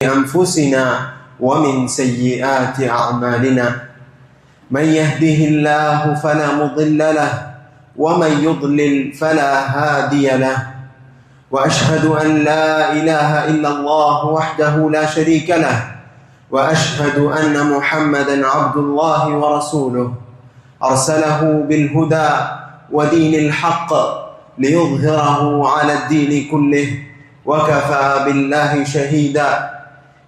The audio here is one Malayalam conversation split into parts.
أنفسنا ومن سيئات أعمالنا من يهده الله فلا مضل له ومن يضلل فلا هادي له وأشهد أن لا إله إلا الله وحده لا شريك له وأشهد أن محمدا عبد الله ورسوله أرسله بالهدى ودين الحق ليظهره على الدين كله وكفى بالله شهيدا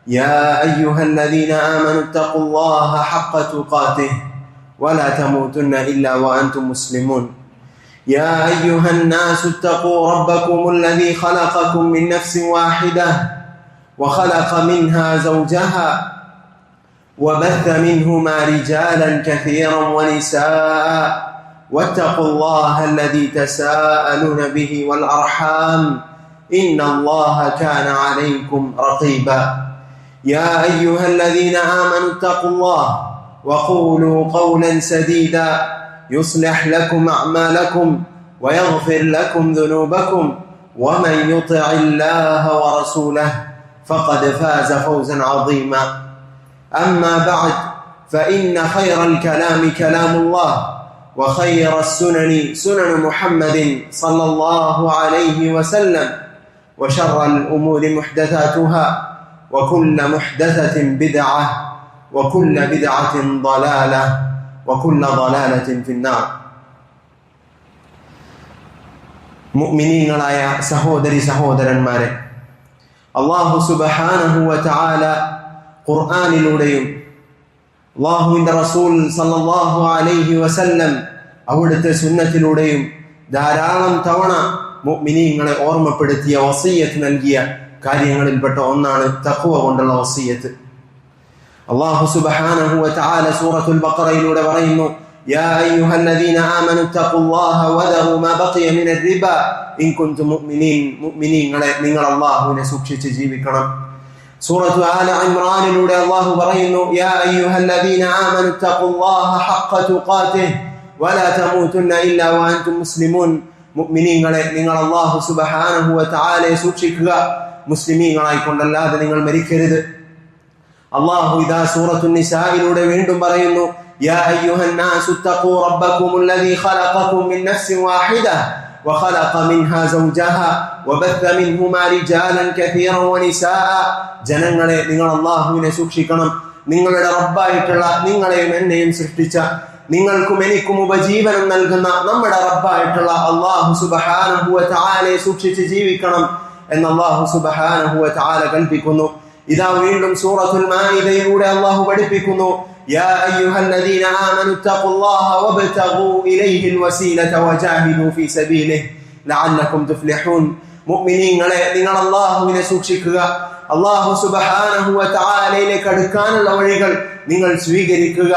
يا أيها الذين آمنوا اتقوا الله حق تقاته ولا تموتن إلا وأنتم مسلمون يا أيها الناس اتقوا ربكم الذي خلقكم من نفس واحدة وخلق منها زوجها وبث منهما رجالا كثيرا ونساء واتقوا الله الذي تساءلون به والأرحام إن الله كان عليكم رقيبا يا أيها الذين آمنوا اتقوا الله وقولوا قولا سديدا يصلح لكم أعمالكم ويغفر لكم ذنوبكم ومن يطع الله ورسوله فقد فاز فوزا عظيما أما بعد فإن خير الكلام كلام الله وخير السنن سنن محمد صلى الله عليه وسلم وشر الأمور محدثاتها وكل محدثة بدعة وكل بدعة ضلالة وكل ضلالة في النار. മുഅ്മിനീങ്ങളായ സഹോദരി സഹോദരന്മാരെ, അല്ലാഹു സുബ്ഹാനഹു വ തആല ഖുർആനിലൂടെയും അല്ലാഹുവിന്റെ റസൂൽ സല്ലല്ലാഹു അലൈഹി വസല്ലം അവിടുത്തെ സുന്നത്തിലൂടെയും ധാരാളം തവണ മുഅ്മിനീങ്ങളെ ഓർമ്മപ്പെടുത്തിയ വസിയ്യത്ത് നൽകിയ കാര്യങ്ങളിൽപ്പെട്ട ഒന്നാണ് തഖ്വ കൊണ്ടുള്ള വസിയ്യത്ത്. അല്ലാഹു സുബ്ഹാനഹു വ തആല സൂറത്തുൽ ബഖറയിലൂടെ പറയുന്നു, യാ അയ്യുഹല്ലദീന ആമനു തഖുല്ലാഹ വദറു മാ ബഖിയ മിനർ റിബ ഇൻ കുൻതും മുഅ്മിനീൻ. മുഅ്മിനീങ്ങളെ, നിങ്ങൾ അല്ലാഹുവിനെ സൂക്ഷിച്ച് ജീവിക്കണം. സൂറത്തു ആല ഇംറാനിലൂടെ അല്ലാഹു പറയുന്നു, യാ അയ്യുഹല്ലദീന ആമനു തഖുല്ലാഹ ഹഖ്ക തുഖാതിഹി വലാ തമൂതുന്ന ഇല്ലാ വഅൻതും മുസ്ലിമൂൻ. മുഅ്മിനീങ്ങളെ, നിങ്ങൾ അല്ലാഹു സുബ്ഹാനഹു വ തആലയെ സൂക്ഷിക്കുക, മുസ്ലിമീങ്ങളായിക്കൊണ്ടല്ലാതെ നിങ്ങൾ മരിക്കരുത്. അല്ലാഹു ഇദാ സൂറത്തുൻ നിസായിലൂടെ വീണ്ടും പറയുന്നു, യാ അയ്യുഹന്നാസു തഖൂ റബ്ബകുമുല്ലദീ ഖലഖകും മിൻ നഫ്സിൻ വാഹിദ വഖലഖ മിൻഹാ സൗജഹാ വബഥ മിൻഹുമാ റിജാലൻ കസീറൻ വനിസാഅ. ജനങ്ങളെ, നിങ്ങൾ അല്ലാഹുവിനെ സൂക്ഷിക്കണം. നിങ്ങളുടെ റബ്ബായിട്ടുള്ള നിങ്ങളെയും എന്നെയും സൃഷ്ടിച്ച, നിങ്ങൾക്കും എനിക്കും ഉപജീവനം നൽകുന്ന നമ്മുടെ റബ്ബായിട്ടുള്ള അല്ലാഹു സുബ്ഹാനഹു വ തആലയെ സൂക്ഷിച്ച് ജീവിക്കണം എന്ന് അല്ലാഹു സുബ്ഹാനഹു വ തആല കൽപ്പിക്കുന്നു. ഇതാ വീണ്ടും സൂറത്തുൽ മാഇദയിലൂടെ അല്ലാഹു പഠിപ്പിക്കുന്നു, യാ അയ്യുഹല്ലദീന ആമനു തഖുല്ലാഹ വബ്തഗൂ ഇലൈഹിൽ വസീലത വജാഹിദൂ ഫീ സബീലിഹി ലഅല്ലകും തുഫ്ലിഹൂൻ. മുഅ്മിനീങ്ങളെ, നിങ്ങൾ അല്ലാഹുവിനെ സൂക്ഷിക്കുക. അല്ലാഹു സുബ്ഹാനഹു വ തആലയിലേക്ക് അടുക്കാനുള്ള വഴികൾ നിങ്ങൾ സ്വീകരിക്കുക.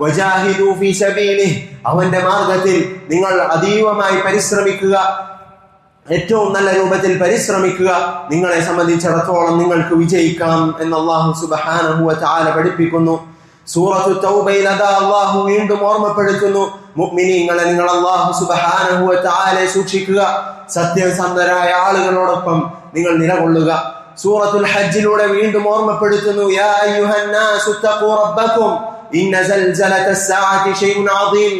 വജാഹിദൂ ഫീ സബീലിഹി, അവന്റെ മാർഗത്തിൽ നിങ്ങൾ അതീവമായി പരിശ്രമിക്കുക, ഏറ്റവും നല്ല രൂപത്തിൽ പരിശ്രമിക്കുക. നിങ്ങളെ സംബന്ധിച്ചിടത്തോളം നിങ്ങൾക്ക് വിജയിക്കാം എന്ന് അല്ലാഹു സുബ്ഹാനഹു വ തആല പഠിപ്പിക്കുന്നു. സൂറത്തു തൗബയിൽ അതാ അല്ലാഹു വീണ്ടും ഓർമ്മപ്പെടുത്തുന്നു, മുഅ്മിനീങ്ങളെ, നിങ്ങൾ അല്ലാഹു സുബ്ഹാനഹു വ തആലയെ സൂക്ഷിക്കുക, സത്യസന്ധരായ ആളുകളോടൊപ്പം നിങ്ങൾ നിലകൊള്ളുക. സൂറത്തുൽ ഹജ്ജിലൂടെ വീണ്ടും ഓർമ്മപ്പെടുത്തുന്നു, യാ അയ്യുഹന്നാസു തഖൂ റബ്ബകും ഇന്ന സൽസലതസ് സഅതി ശൈഉൻ അദീം.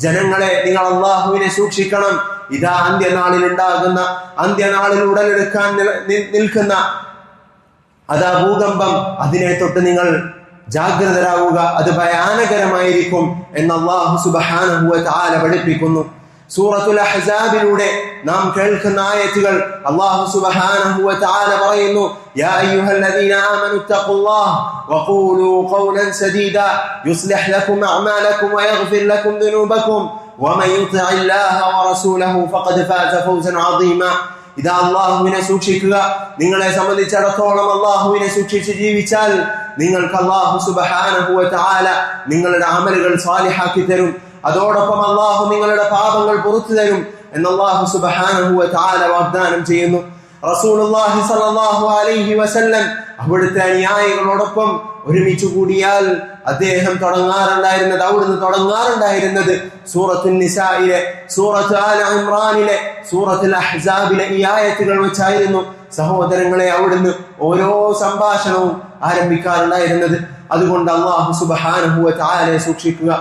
ജനങ്ങളെ, നിങ്ങൾ അല്ലാഹുവിനെ സൂക്ഷിക്കണം. ഇതാ അന്ത്യനാളിൽ ഉണ്ടാകുന്ന, അന്ത്യനാളിൽ ഉടലെടുക്കാൻ നിൽക്കുന്ന അതാ ഭൂകമ്പം, അതിനെ തൊട്ട് നിങ്ങൾ ജാഗ്രതരാവുക, അത് ഭയാനകരമായിരിക്കും എന്ന് അല്ലാഹു സുബ്ഹാനഹു വ തആല പഠിപ്പിക്കുന്നു. സൂറത്തുൽ അഹ്സാബിലൂടെ നാം കേൾക്കുന്ന ആയത്തുകൾ അല്ലാഹു സുബ്ഹാനഹു വ തആല പറയുന്നു, യാ അയ്യുഹല്ലദീന ആമനു തഖുല്ലാഹ വഖൂലൂ ഖൗലൻ സദീദാ യുസ്ലിഹ് ലക്കും അഅമാലക്കും വയഗ്ഫിർ ലക്കും ദുനൂബക്കും വമൻ യുതിഇല്ലാഹ വറസൂലഹു ഫഖദ് ഫാസ ഫൗസൻ അദീമാ. ഇതാ അല്ലാഹുവിനെ സൂക്ഷിക്കുക. നിങ്ങളെ സംബന്ധിച്ചിടത്തോളം അല്ലാഹുവിനെ സൂക്ഷിച്ച് ജീവിച്ചാൽ നിങ്ങൾക്ക് അല്ലാഹു സുബ്ഹാനഹു വ തആല നിങ്ങളുടെ അമലുകൾ സാലിഹാക്കി തരും. അതോടൊപ്പം അല്ലാഹു നിങ്ങളുടെ പാപങ്ങൾ പുറത്തു തരും എന്ന് അല്ലാഹു സുബ്ഹാനഹു വ തആല വാഗ്ദാനം ചെയ്യുന്നു. റസൂലുള്ളാഹി സ്വല്ലല്ലാഹു അലൈഹി വസല്ലം അവിടുത്തെ അനുയായികളോടൊപ്പം ഒരുമിച്ച് കൂടിയാൽ അദ്ദേഹം അവിടുന്ന് തുടങ്ങാറുണ്ടായിരുന്നത് സൂറത്തുൽ നിസായിലെ, സൂറത്ത് ആല ഇംറാനിലെ, സൂറത്തുൽ അഹ്സാബിലെ ഈ ആയത്തുകൾ വെച്ചായിരുന്നു. സഹോദരങ്ങളെ അവിടുന്ന് ഓരോ സംഭാഷണവും ആരംഭിക്കാറുണ്ടായിരുന്നത്. അതുകൊണ്ട് അല്ലാഹു സുബ്ഹാനഹു വ തആലയെ സൂക്ഷിക്കുക.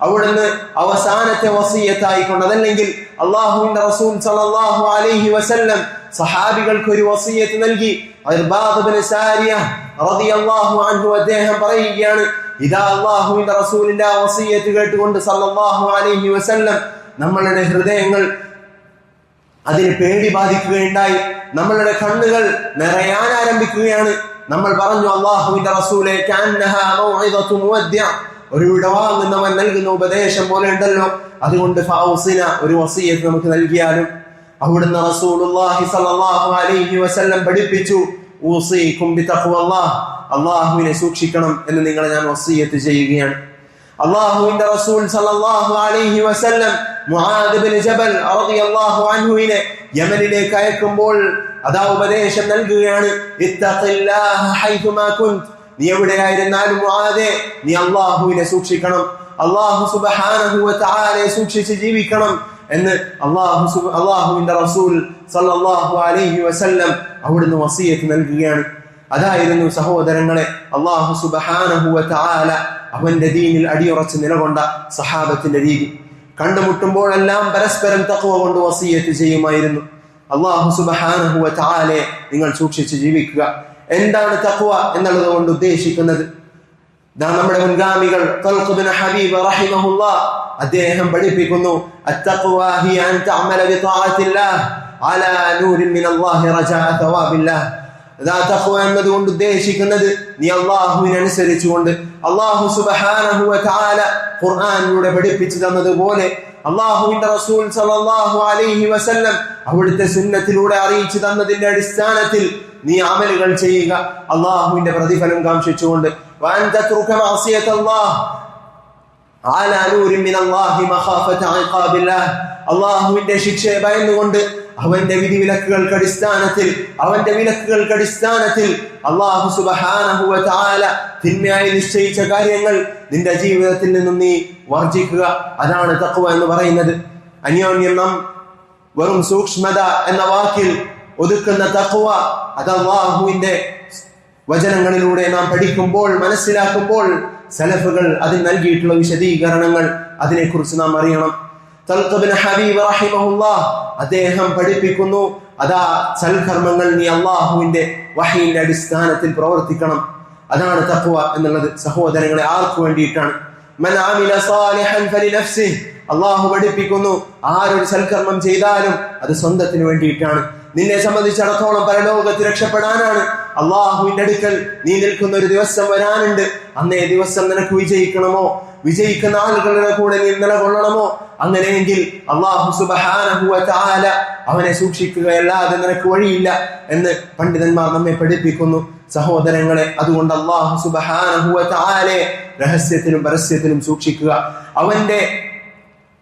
അവിടുന്ന് അവസാനത്തെ വസിയ്യത്തായിക്കൊണ്ട്, അതല്ലെങ്കിൽ അല്ലാഹുവിന്റെ റസൂൽ സല്ലല്ലാഹു അലൈഹി വസല്ലം സഹാബികൾക്ക് ഒരു വസിയ്യത്ത് നൽകി. ഇർബാദ് ഇബ്നു സാരിയ റളിയല്ലാഹു അൻഹു അദ്ദേഹം പറയുകയാണ്, ഇദാ അല്ലാഹുവിന്റെ റസൂലിന്റെ വസിയ്യത്ത് കേട്ടുകൊണ്ട് സല്ലല്ലാഹു അലൈഹി വസല്ലം നമ്മളുടെ ഹൃദയങ്ങൾ അതിന് പേടി ബാധിക്കുകയുണ്ടായി, നമ്മളുടെ കണ്ണുകൾ നിറയാൻ ആരംഭിക്കുകയാണ്. നമ്മൾ പറഞ്ഞു, അല്ലാഹുവിന്റെ റസൂലേ കഅന്നഹാ മൗഇദതു മുവദ്ദിഅ, ഒരു വിടവാങ്ങുന്നവൻ നൽകുന്ന ഉപദേശം പോലെ ഉണ്ടല്ലോ, അതുകൊണ്ട് ഫൗസിന, ഒരു വസിയ്യത്ത് നമുക്ക് നൽകിയാലും. അവിടുന്ന് റസൂലുള്ളാഹി സ്വല്ലല്ലാഹു അലൈഹി വസല്ലം പഠിപ്പിച്ചു, ഊസീകും ബിതഖ്വല്ലാഹ്, അല്ലാഹുവിനെ സൂക്ഷിക്കണം എന്ന് നിങ്ങളെ ഞാൻ വസിയ്യത്ത് ചെയ്യുകയാണ്. അല്ലാഹുവിന്റെ റസൂൽ സ്വല്ലല്ലാഹു അലൈഹി വസല്ലം മുആദ് ഇബ്നു ജബൽ റളിയല്ലാഹു അൻഹുവിനെ യമനിലേക്ക് അയക്കുമ്പോൾ അതാ ഉപദേശം നൽകുകയാണ്, ഇത്തഖില്ലാഹ ഹൈതുമാ കുൻത്, നീ എവിടെയായിരുന്നാലും മുആദേ നീ അല്ലാഹുവിനെ സൂക്ഷിക്കണം, അല്ലാഹു സുബ്ഹാനഹു വ തആലയെ സൂക്ഷിച്ച് ജീവിക്കണം എന്ന് അല്ലാഹുവിന്റെ റസൂൽ സല്ലല്ലാഹു അലൈഹി വസല്ലം അവിടുന്ന് വസിയ്യത്ത് നൽകുകയാണ്. അതായിരുന്നു സഹോദരങ്ങളെ അല്ലാഹു സുബ്ഹാനഹു വ തആല അവന്റെ ദീനിൽ അടിയുറച്ച് നിലകൊണ്ട സഹാബത്തിന്റെ രീതി. കണ്ടുമുട്ടുമ്പോഴെല്ലാം പരസ്പരം തഖ്വ കൊണ്ട് വസിയ്യത്ത് ചെയ്യുമായിരുന്നു. അല്ലാഹു സുബ്ഹാനഹു വ തആലയെ നിങ്ങൾ സൂക്ഷിച്ച് ജീവിക്കുക. എന്താണ് തഖ്വ എന്നുള്ളത് കൊണ്ട് ഉദ്ദേശിക്കുന്നത്? നമ്മുടെ മുൻഗാമികൾ തൽഖ് ഇബ്നു ഹബീബ് റഹിമഹുല്ലാഹ് അദ്ദേഹം പഠിപ്പിക്കുന്നു, അത്തഖ്വ ഹിയ അൻ തഅമല ബിതാഅത്തില്ലാഹ് അലാ നൂരിൻ മിനല്ലാഹി റജാഅ തവാബില്ലാഹ്. തഖ്വ എന്നതുകൊണ്ട് ഉദ്ദേശിക്കുന്നത് നീ അല്ലാഹുവിനെ അനുസരിച്ചുകൊണ്ട് അല്ലാഹു സുബ്ഹാനഹു വ തആല ഖുർആനിലൂടെ പഠിപ്പിച്ചു തന്നതുപോലെ അല്ലാഹുവിന്റെ റസൂൽ സല്ലല്ലാഹു അലൈഹി വസല്ലം അവിടുത്തെ സുന്നത്തിലൂടെ അറിയിച്ചു തന്നതിന്റെ അടിസ്ഥാനത്തിൽ നീ അമലുകൾ ചെയ്യുക, അല്ലാഹുവിന്റെ പ്രതിഫലം കാംക്ഷിച്ചുകൊണ്ട്. വഅൻ തത്റുക മഅസിയത്തല്ലാഹ് അലാ നൂരിൻ മിനല്ലാഹി മഖാഫത ഇഖാബില്ലാഹ്, അല്ലാഹുവിന്റെ ശിക്ഷയെ ഭയന്നുകൊണ്ട് അവന്റെ വിധിവിലക്കുകൾക്ക് അടിസ്ഥാനത്തിൽ അല്ലാഹു സുബ്ഹാനഹു വ തആല തിന്മയായി നിശ്ചയിച്ച കാര്യങ്ങൾ നിന്റെ ജീവിതത്തിൽ നിന്നും നീ വർജിക്കുക. അതാണ് തഖ്വ എന്ന് പറയുന്നത്. അന്യോന്യം നാം വെറും സൂക്ഷ്മത എന്ന വാക്കിൽ ഒതുക്കുന്ന തഖ്വ അത് അല്ലാഹുവിന്റെ വചനങ്ങളിലൂടെ നാം പഠിക്കുമ്പോൾ മനസ്സിലാക്കുമ്പോൾ സലഫുകൾ അതിൽ നൽകിയിട്ടുള്ള വിശദീകരണങ്ങൾ അതിനെക്കുറിച്ച് നാം അറിയണം. തൽഖ് ഇബ്നു ഹബീബ് റഹിമഹുല്ലാഹ് അദ്ദേഹം പഠിപ്പിക്കുന്നു, അതാ സൽക്കർമ്മങ്ങൾ നീ അല്ലാഹുവിന്റെ വഹയിന്റെ അടിസ്ഥാനത്തിൽ പ്രവർത്തിക്കണം. അതാണ് തഖ്വ എന്നുള്ളത്. സഹോദരങ്ങളെ, ആർക്ക് വേണ്ടിയിട്ടാണ്? മൻ അമില സാലിഹൻ ഫലിനഫ്സിഹി, അല്ലാഹു പഠിപ്പിക്കുന്നു, ആരൊരു സൽക്കർമ്മം ചെയ്താലും അത് സ്വന്തത്തിന് വേണ്ടിയിട്ടാണ്. നിന്നെ സംബന്ധിച്ചിടത്തോളം പരലോകത്ത് രക്ഷപ്പെടാനാണ്. അല്ലാഹുവിന്റെ അടുക്കൽ നീ നിൽക്കുന്ന ഒരു ദിവസം വരാനുണ്ട്. അന്നേ ദിവസം നിനക്ക് വിജയിക്കണമോ, വിജയിക്കുന്ന ആളുകളുടെ കൂടെ നീ നിലകൊള്ളണമോ? അങ്ങനെയെങ്കിൽ അല്ലാഹു സുബ്ഹാനഹു വ തആല അവനെ സൂക്ഷിക്കുകയല്ലാതെ നിനക്ക് വഴിയില്ല എന്ന് പണ്ഡിതന്മാർ നമ്മെ പഠിപ്പിക്കുന്നു. സഹോദരങ്ങളെ, അതുകൊണ്ട് അല്ലാഹു സുബ്ഹാനഹു വ തആലയെ രഹസ്യത്തിലും പരസ്യത്തിലും സൂക്ഷിക്കുക.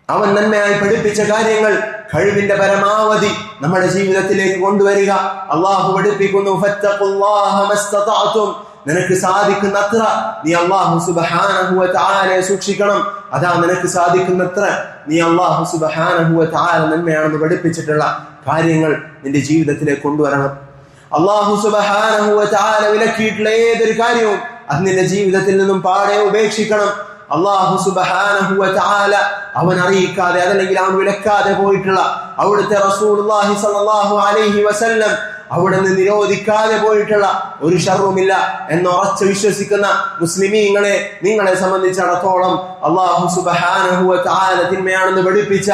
അവൻ നന്മയായി പഠിപ്പിച്ച കാര്യങ്ങൾ കഴിവിന്റെ പരമാവധി നമ്മുടെ ജീവിതത്തിലേക്ക് കൊണ്ടുവരിക. അല്ലാഹു പഠിപ്പിക്കുന്നു, ഫത്തഖുല്ലാഹ മസ്തതഅതും, നിനക്ക് സാധിക്കുന്നത്ര നീ അല്ലാഹു സുബ്ഹാനഹു വ തആലയെ സൂക്ഷിക്കണം. അതാ നിനക്ക് സാധിക്കുന്നത്ര നീ അല്ലാഹു സുബ്ഹാനഹു വ തആല നന്മയാണെന്ന് പഠിപ്പിച്ചിട്ടുള്ള കാര്യങ്ങൾ നിന്റെ ജീവിതത്തിലേക്ക് കൊണ്ടുവരണം. അല്ലാഹു സുബ്ഹാനഹു വ തആല വിലക്കിയിട്ടുള്ള ഏതൊരു കാര്യവും അത് നിന്റെ ജീവിതത്തിൽ നിന്നും പാടെ ഉപേക്ഷിക്കണം. അല്ലാഹു സുബ്ഹാനഹു വ തആല അവൻ അറിയിക്കാതെ അതല്ലെങ്കിൽ അവൻ വിലക്കാതെ പോയിട്ടുള്ള അവിടുത്തെ റസൂലുള്ളാഹി സ്വല്ലല്ലാഹു അലൈഹി വസല്ലം അവിടുന്ന് നിരോധിക്കാതെ പോയിട്ടുള്ള ഒരു ഷർറുമില്ല എന്ന് ഉറച്ചു വിശ്വസിക്കുന്ന മുസ്ലിമീങ്ങളെ, നിങ്ങളെ സംബന്ധിച്ചിടത്തോളം അല്ലാഹു സുബ്ഹാനഹു വ തആല തിന്മയാണെന്ന് പഠിപ്പിച്ച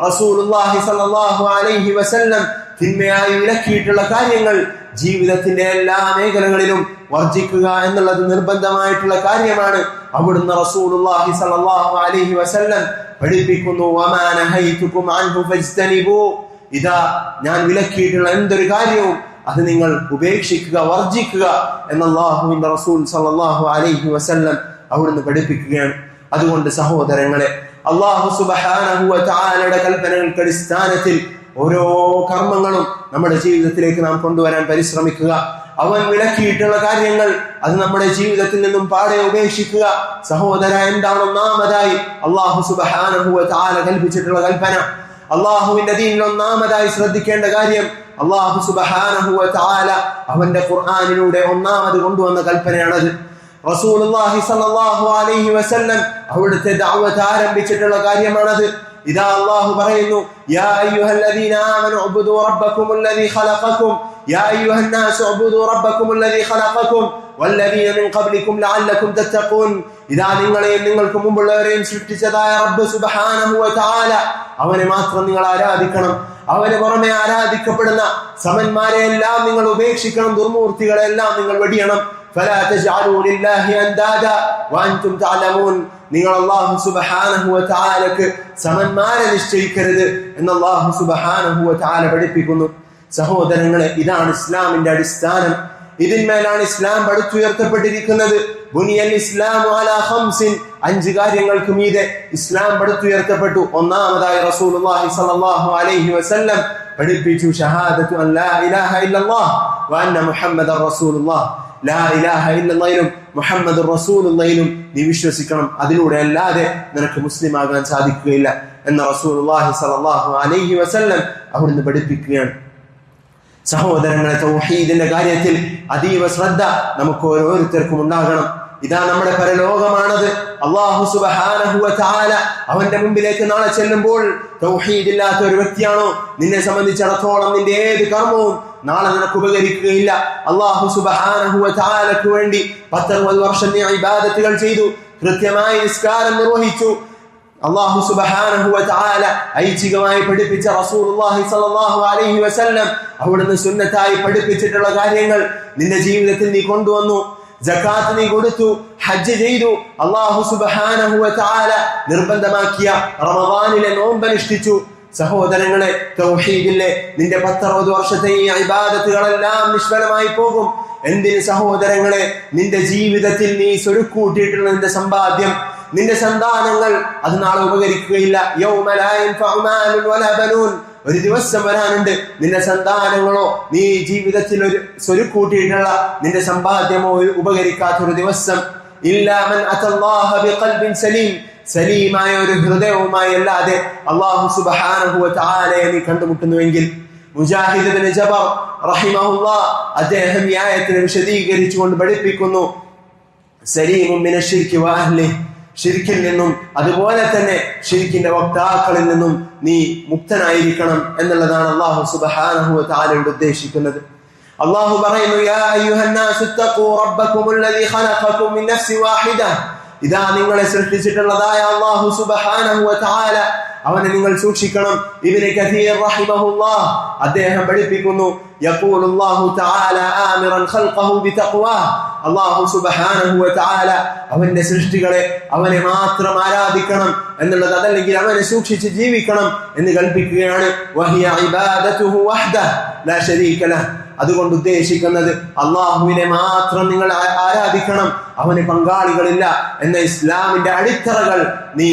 റസൂലുള്ളാഹി സ്വല്ലല്ലാഹു അലൈഹി വസല്ലം തിന്മയായി വിലക്കിയിട്ടുള്ള കാര്യങ്ങൾ ജീവിതത്തിന്റെ എല്ലാ മേഖലകളിലും വർജിക്കുക എന്നുള്ളത് നിർബന്ധമായിട്ടുള്ള കാര്യമാണ്. അവിടുന്ന് റസൂലുള്ളാഹി സ്വല്ലല്ലാഹു അലൈഹി വസല്ലം പഠിപ്പിക്കുന്നു, വമാ നഹൈതുകും അൻഹു ഫജ്തനിബൂ, ഇതാ ഞാൻ വിലക്കിയിട്ടുള്ള എന്തൊരു കാര്യവും അത് നിങ്ങൾ ഉപേക്ഷിക്കുക, വർജിക്കുക എന്ന് അല്ലാഹുവിന്റെ റസൂൽ സ്വല്ലല്ലാഹു അലൈഹി വസല്ലം അവിടുന്ന് പഠിപ്പിക്കുകയാണ്. അതുകൊണ്ട് സഹോദരങ്ങളെ, അല്ലാഹു സുബ്ഹാനഹു വ തആലയുടെ കൽപ്പനകൾക്ക് അടിസ്ഥാനത്തിൽ ഓരോ കർമ്മങ്ങളും നമ്മുടെ ജീവിതത്തിലേക്ക് നാം കൊണ്ടുവരാൻ പരിശ്രമിക്കുക. അവൻ വിലക്കിയിട്ടുള്ള കാര്യങ്ങൾ അത് നമ്മുടെ ജീവിതത്തിൽ നിന്നും പാടെ ഉപേക്ഷിക്കുക. സഹോദര, എന്താണ് ഒന്നാമതായി അല്ലാഹു സുബ്ഹാനഹു വ തആല കൽപ്പിച്ചിട്ടുള്ള കൽപ്പന? അള്ളാഹുവിന്റെ ദീനിൽ ഒന്നാമതായി ശ്രദ്ധിക്കേണ്ട കാര്യം അള്ളാഹു സുബ്ഹാനഹു വ തആല അവന്റെ ഖുർആനിലൂടെ ഒന്നാമത് കൊണ്ടുവന്ന കൽപ്പനയാണത്. റസൂലുള്ളാഹി സ്വല്ലല്ലാഹു അലൈഹി വസല്ലം അവിടുത്തെ ദഅവത്ത് ആരംഭിച്ചിട്ടുള്ള കാര്യമാണത്. ഇതാ അല്ലാഹു പറയുന്നു, യാ അയ്യുഹല്ലദീന ആമനു ഉബ്ദു റബ്ബക്കുമുല്ലദീ ഖലഖക്കും യാ അയ്യുഹന്നാസു ഉബ്ദു റബ്ബക്കുമുല്ലദീ ഖലഖക്കും വല്ലദീന മിൻ ഖബ്ലിക്കും ലഅല്ലക്കും തത്തഖൂൻ. ഇതാ നിങ്ങളെയും നിങ്ങൾക്ക് മുമ്പുള്ളവരെയും സൃഷ്ടിച്ചതായ റബ്ബ് സുബ്ഹാനഹു വ തആല അവനെ മാത്രം നിങ്ങൾ ആരാധിക്കണം. അവന് പുറമെ ആരാധിക്കപ്പെടുന്ന സമന്മാരെ എല്ലാം നിങ്ങൾ ഉപേക്ഷിക്കണം. ദുർമൂർത്തികളെല്ലാം നിങ്ങൾ വെടിയണം. ഫലാ തജ്അലൂ ലില്ലാഹി അൻദാദ വഅൻതും തഅലമൂൻ. നിങ്ങൾ അല്ലാഹു സുബ്ഹാനഹു വ തആലക്ക് സമന്മാരെ നിശ്ചയിക്കരുത് എന്ന് അല്ലാഹു സുബ്ഹാനഹു വ തആല പഠിപ്പിക്കുന്നു. സഹോദരങ്ങളെ, ഇതാണ് ഇസ്ലാമിന്റെ അടിസ്ഥാനം. ഇതിന്മേലാണ് ഇസ്ലാം പടുത്തുയർത്തപ്പെട്ടിരിക്കുന്നത്. ബുനിയൽ ഇസ്ലാമു അലാ ഖംസിൻ, 5 കാര്യങ്ങൾക്ക് മീതെ ഇസ്ലാം പടുത്തുയർത്തപ്പെട്ടു. ഒന്നാമതായി റസൂലുള്ളാഹി സ്വല്ലല്ലാഹു അലൈഹി വസല്ലം പഠിപ്പിച്ചു ഷഹാദത്തു അൻ ലാ ഇലാഹ ഇല്ലല്ലാഹ് വ അന്ന മുഹമ്മദർ റസൂലുള്ളാഹ്. ലാ ഇലാഹ ഇല്ലല്ലാഹും മുഹമ്മദുർ റസൂലുള്ളാഹിലും നീ വിശ്വസിക്കണം. അതിലൂടെ അല്ലാതെ നിനക്ക് മുസ്ലിം ആകാൻ സാധിക്കുകയില്ല എന്ന് റസൂലുള്ളാഹി സ്വല്ലല്ലാഹു അലൈഹി വസല്ലം അവിടുന്ന് പഠിപ്പിക്കുകയാണ്. സഹോദരങ്ങളെ, തൗഹീദിന്റെ കാര്യത്തിൽ അതീവ ശ്രദ്ധ നമുക്ക് ഓരോരുത്തർക്കും ഉണ്ടാകണം. ഇതാ നമ്മുടെ പരലോകമാണത്. അല്ലാഹു സുബ്ഹാനഹു വ തആല അവന്റെ മുമ്പിലേക്ക് നാളെ ചെല്ലുമ്പോൾ തൗഹീദ് ഇല്ലാത്ത ഒരു വ്യക്തിയാണോ നിന്നെ സംബന്ധിച്ചിടത്തോളം നിന്റെ ഏത് കർമ്മവും നാളെ നിനക്ക് ഉപകരിക്കുകയില്ല. അല്ലാഹു സുബ്ഹാനഹു വ തആലക്ക് വേണ്ടി 10-60 വർഷം നീ ഇബാദത്തുകൾ ചെയ്തു, കൃത്യമായി നിസ്കാരം നിർവഹിച്ചു. അല്ലാഹു സുബ്ഹാനഹു വ തആല ഐച്ഛികമായി പഠിപ്പിച്ച റസൂലുള്ളാഹി സ്വല്ലല്ലാഹു അലൈഹി വസല്ലം അവിടുന്ന് സുന്നത്തായി പഠിപ്പിച്ചിട്ടുള്ള കാര്യങ്ങൾ നിന്റെ ജീവിതത്തിൽ നീ കൊണ്ടുവന്നു. സകാത്ത് നീ കൊടുത്തു, ഹജ്ജ് ചെയ്തു. അല്ലാഹു സുബ്ഹാനഹു വ തആല നിർബന്ധമാക്കിയ റമദാനിലെ നോമ്പ് അനുഷ്ഠിച്ചു. സഹോദരങ്ങളെ, തൗഹീദിലെ നിന്റെ 10-60 വർഷത്തെ ഈ ഇബാദത്തുകളെല്ലാം നിഷ്ഫലമായി പോകും. എന്തിന് സഹോദരങ്ങളെ? നിന്റെ ജീവിതത്തിൽ നീ സ്വരുക്കൂട്ടിയിട്ടുള്ള നിന്റെ സമ്പാദ്യം, നിന്റെ സന്താനങ്ങൾ അത് നാളെ ഉപകരിക്കുകയില്ല. യൗമ ലാ യൻഫഉ മാലുൻ വലാ ബനൂൻ. ഒരു ദിവസം വരാനുണ്ട്, നിന്റെ സന്താനങ്ങളോ നീ ജീവിതത്തിൽ ഒരു സ്വരുക്കൂട്ടിയിട്ടുള്ള നിന്റെ സമ്പാദ്യമോ ഉപകരിക്കാത്തൊരു ദിവസം. ഇല്ലാ മൻ അത്തല്ലാഹ ബിഖൽബിൻ സലീം, സലീമായ ഒരു ഹൃദയവുമായി അല്ലാതെ അല്ലാഹു സുബ്ഹാനഹു വ തആലയെ നീ കണ്ടുമുട്ടുന്നുവെങ്കിൽ. മുജാഹിദ് ഇബ്നു ജബർ റഹിമഹുല്ലാഹ് അദ്ദേഹം ഈ ആയത്തിനെ വിശദീകരിച്ചുകൊണ്ട് പഠിപ്പിക്കുന്നു, സലീമുൻ മിനശ് ശിർക്കി വ അഹ്ലിഹി, ഷിർക്കിൽ നിന്നും അതുപോലെ തന്നെ ഷിർക്കിന്റെ വക്താക്കളിൽ നിന്നും നീ മുക്തനായിരിക്കണം എന്നുള്ളതാണ് അല്ലാഹു സുബ്ഹാനഹു വ തആലയോട് ഉദ്ദേശിക്കുന്നത്. അല്ലാഹു പറയുന്നു, യാ അയ്യുഹന്നാസു തഖൂ റബ്ബക്കുമുല്ലദീ ഖലഖക്കും മിൻ നഫ്സിൻ വാഹിദ. ഇതാ നിങ്ങളെ സൃഷ്ടിച്ചിട്ടുള്ളതായ അല്ലാഹു സുബ്ഹാനഹു വ തആല അവനെ നിങ്ങൾ സൂക്ഷിക്കണം. ഇബ്നു കസീർ റഹിമഹുല്ലാഹ് അദ്ദേഹം പഠിപ്പിക്കുന്നു, യഖൂലുല്ലാഹു തആല ആമിറൻ ഖൽഖഹു ബിതഖ്വാ. അല്ലാഹു സുബ്ഹാനഹു വ തആല അവന്റെ സൃഷ്ടികളെ അവനെ മാത്രം ആരാധിക്കണം എന്നുള്ളത്, അതല്ലെങ്കിൽ അവനെ സൂക്ഷിച്ച് ജീവിക്കണം എന്ന് കൽപ്പിക്കുകയാണ്. വഹിയ ഇബാദതുഹു വഹ്ദഹു ലാ ശരീക ലഹ്. അതുകൊണ്ട് ഉദ്ദേശിക്കുന്നത് അള്ളാഹുവിനെ മാത്രം നിങ്ങൾ ആരാധിക്കണം, അവന് പങ്കാളികളില്ല എന്ന ഇസ്ലാമിന്റെ അടിത്തറകൾ നീ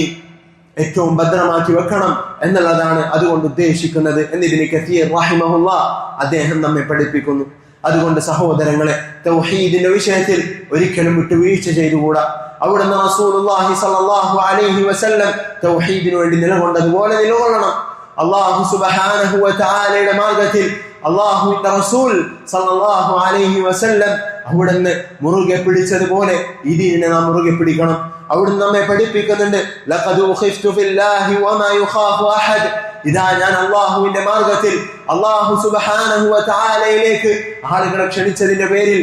ഏറ്റവും ഭദ്രമാക്കി വെക്കണം എന്നുള്ളതാണ് അതുകൊണ്ട് ഉദ്ദേശിക്കുന്നത് എന്ന് ഇബ്നു കസീർ റഹിമഹുല്ലാഹ് അദ്ദേഹം നമ്മെ പഠിപ്പിക്കുന്നു. അതുകൊണ്ട് സഹോദരങ്ങളെ, തൗഹീദിന്റെ വിഷയത്തിൽ ഒരിക്കലും വിട്ടുവീഴ്ച ചെയ്തുകൂടാ. അവിടുന്ന് റസൂലുള്ളാഹി സ്വല്ലല്ലാഹു അലൈഹി വസല്ലം തൗഹീദിനു വേണ്ടി നിലകൊണ്ടതുപോലെ നിലകൊള്ളണം. അല്ലാഹു സുബ്ഹാനഹു വ തആലയുടെ മാർഗ്ഗത്തിൽ അല്ലാഹുവിന്റെ റസൂൽ സല്ലല്ലാഹു അലൈഹി വസല്ലം അവിടുന്ന് മുറുകെ പിടിച്ചതുപോലെ ഇതിനെ നാം മുറുകെ പിടിക്കണം. അവിടുന്ന് നമ്മെ പഠിപ്പിക്കുന്നുണ്ട്, ലഖദ് ഉഖിഫ്തു ഫില്ലാഹി വമാ യുഖാഫു അഹദ്. ഇതാ ഞാൻ അല്ലാഹുവിന്റെ മാർഗ്ഗത്തിൽ അല്ലാഹു സുബ്ഹാനഹു വ തആലയിലേക്ക് ആളുകളെ ക്ഷണിച്ചതിന്റെ പേരിൽ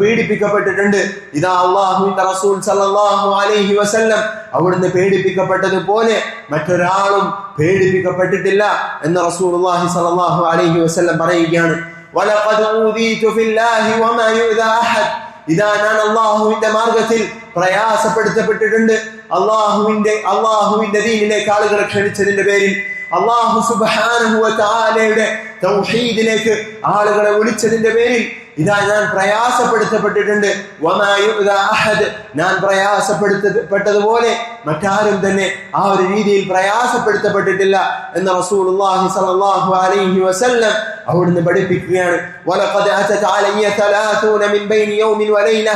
പീഡിപ്പിക്കപ്പെട്ടിട്ടുണ്ട്. ഇതാ അല്ലാഹുവിന്റെ റസൂൽ സല്ലല്ലാഹു അലൈഹി വസല്ലം അവിടുന്ന് പേടിപ്പിക്കപ്പെട്ടതുപോലെ മറ്റൊരാളും പേടിപ്പിക്കപ്പെട്ടിട്ടില്ല എന്ന് റസൂലുള്ളാഹി സ്വല്ലല്ലാഹു അലൈഹി വസല്ലം പറയുകയാണ്. വലഖദ് ഊദീതു ഫില്ലാഹി വമാ യുദാ അഹദ്. ഇതാ ഞാൻ അല്ലാഹുവിന്റെ മാർഗ്ഗത്തിൽ പ്രയാസപ്പെടുത്തപ്പെട്ടിട്ടുണ്ട്. അല്ലാഹുവിന്റെ ദീനിലേക്ക് ആളുകളെ ക്ഷണിച്ചതിന്റെ പേരിൽ, അല്ലാഹു സുബ്ഹാനഹു വ തആലയുടെ തൗഹീദിലേക്ക് ആളുകളെ വിളിച്ചതിന്റെ പേരിൽ ഇതാ ഞാൻ പ്രയാസപ്പെടുത്തപ്പെട്ടിട്ടുണ്ട്. വമാ യുദാ അഹദ്, ഞാൻ പ്രയാസപ്പെടുത്തപ്പെട്ടതുപോലെ മറ്റാരും തന്നെ ആ ഒരു രീതിയിൽ പ്രയാസപ്പെടുത്തപ്പെട്ടിട്ടില്ല എന്ന് റസൂലുള്ളാഹി സ്വല്ലല്ലാഹു അലൈഹി വസല്ലം അവിടുന്ന് പഠിപ്പിക്കുകയാണ്. വലഖദ് അതത അലയ്യ 30 മിൻ ബൈനി യൗമിൻ വലൈല.